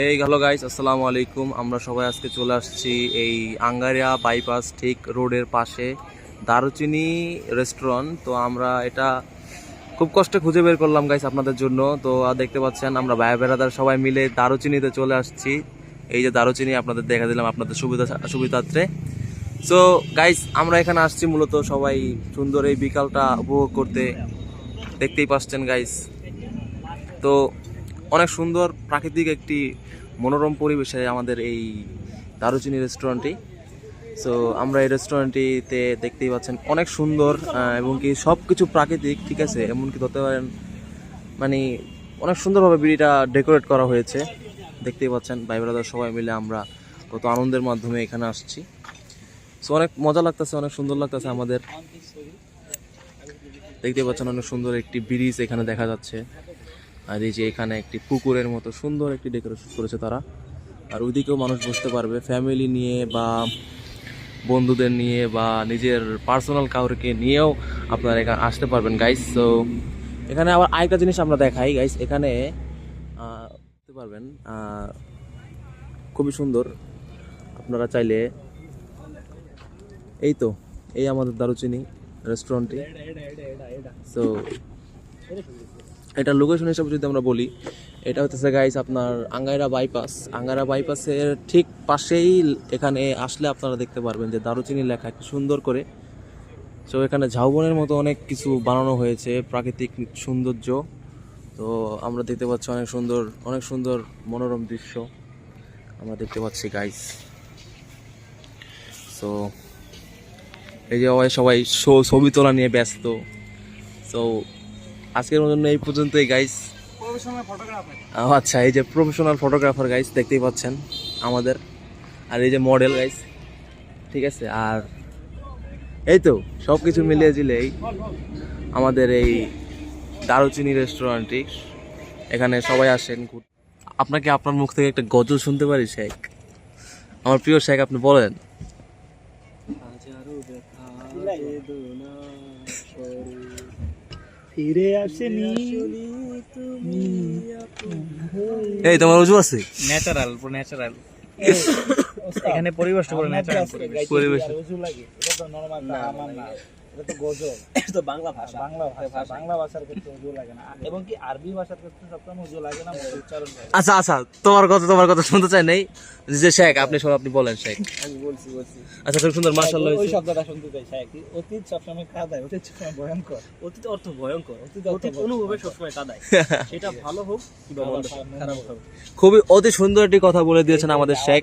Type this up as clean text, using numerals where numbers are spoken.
এই hello guys, আসসালামু আলাইকুম। আমরা সবাই আজকে চলে আসছি এই আঙ্গারিয়া বাইপাস ঠিক রোডের পাশে দারুচিনি রেস্টুরেন্ট। তো আমরা এটা খুব কষ্টে খুঁজে বের করলাম গাইস আপনাদের জন্য। তো দেখতে পাচ্ছেন আমরা ভাই বেড়াদার সবাই মিলে দারুচিনিতে চলে আসছি। এই যে দারুচিনি আপনাদের দেখা দিলাম আপনাদের সুবিধার্থে। সো গাইস, আমরা এখানে আসছি মূলত সবাই সুন্দর এই বিকালটা উপভোগ করতে। দেখতেই পাচ্ছেন গাইস, তো অনেক সুন্দর প্রাকৃতিক একটি মনোরম পরিবেশে আমাদের এই দারুচিনি রেস্টুরেন্টটি। সো আমরা এই রেস্টুরেন্টটিতে দেখতেই পাচ্ছেন অনেক সুন্দর এবং কি সব কিছু প্রাকৃতিক, ঠিক আছে। এমনকি ধরতে পারেন মানে অনেক সুন্দরভাবে বিড়িটা ডেকোরেট করা হয়েছে। দেখতেই পাচ্ছেন ভাই ব্রাদার সবাই মিলে আমরা কত আনন্দের মাধ্যমে এখানে আসছি। সো অনেক মজা লাগতেছে, অনেক সুন্দর লাগতেছে আমাদের। দেখতে পাচ্ছেন অনেক সুন্দর একটি ব্রিজ এখানে দেখা যাচ্ছে। আর এই যে এখানে একটি পুকুরের মতো সুন্দর একটি ডেকোরেশন করেছে তারা। আর ওইদিকেও মানুষ বসতে পারবে ফ্যামিলি নিয়ে বা বন্ধুদের নিয়ে বা নিজের পার্সোনাল কাউকে নিয়েও আপনারা এখানে আসতে পারবেন গাইস। তো এখানে আবার আরেকটা জিনিস আমরা দেখাই গাইস, এখানে দেখতে পারবেন খুবই সুন্দর। আপনারা চাইলে এই তো এই আমাদের দারুচিনি রেস্টুরেন্টটি। সো এটা লোকেশন হিসাবে যদি আমরা বলি, এটা হচ্ছে গাইস আপনার আঙ্গারা বাইপাসের ঠিক পাশেই এখানে আসলে আপনারা দেখতে পারবেন যে দারুচিনি লেখা একটু সুন্দর করে। সো এখানে ঝাউবনের মতো অনেক কিছু বানানো হয়েছে, প্রাকৃতিক সৌন্দর্য। তো আমরা দেখতে পাচ্ছি অনেক সুন্দর মনোরম দৃশ্য আমরা দেখতে পাচ্ছি গাইস। সো এই যে সবাই ছবি তোলা নিয়ে ব্যস্ত। সো আজকের জন্য এই পর্যন্তই গাইস। আচ্ছা, এই যে প্রফেশনাল ফটোগ্রাফার গাইস দেখতেই পাচ্ছেন আমাদের, আর এই যে মডেল গাইস, ঠিক আছে। আর এই তো সব কিছু মিলিয়ে জিলেই আমাদের এই দারুচিনি রেস্টুরেন্টটি। এখানে সবাই আসেন। আপনাকে আপনার মুখ থেকে একটা গজল শুনতে পারি শেখ, আমার প্রিয় শেখ, আপনি বলেন। ফিরে আসেনি এই তোমার উজু আছে ন্যাচারাল এখানে পরিবেশটা পুরো ন্যাচারাল পরিবেশ। উজু লাগে, এটা তো নরমাল না, আমার না, এটা তো গজল, এটা তো বাংলা ভাষার ক্ষেত্রে উজু লাগে না, এবং কি আরবি ভাষার ক্ষেত্রে সবসময় উজু লাগে না, উচ্চারণ লাগে। আচ্ছা, তোমার কথা শুনতে চাই নাই যে শেখ, আপনি বলেন শেখ। আমি বলছি আচ্ছা, খুব সুন্দর, মাশাআল্লাহ। ওই শব্দটা শুনতে চাই শেখ। অতীত সবসময় কাদায়, অতীত সবসময় ভয়ঙ্কর, অতীত অর্থ ভয়ঙ্কর, অতীত অনুভবে সবসময় কাদায়, সেটা ভালো হোক কিংবা খারাপ হোক। খুবই অতি সুন্দর একটি কথা বলে দিয়েছেন আমাদের শেখ।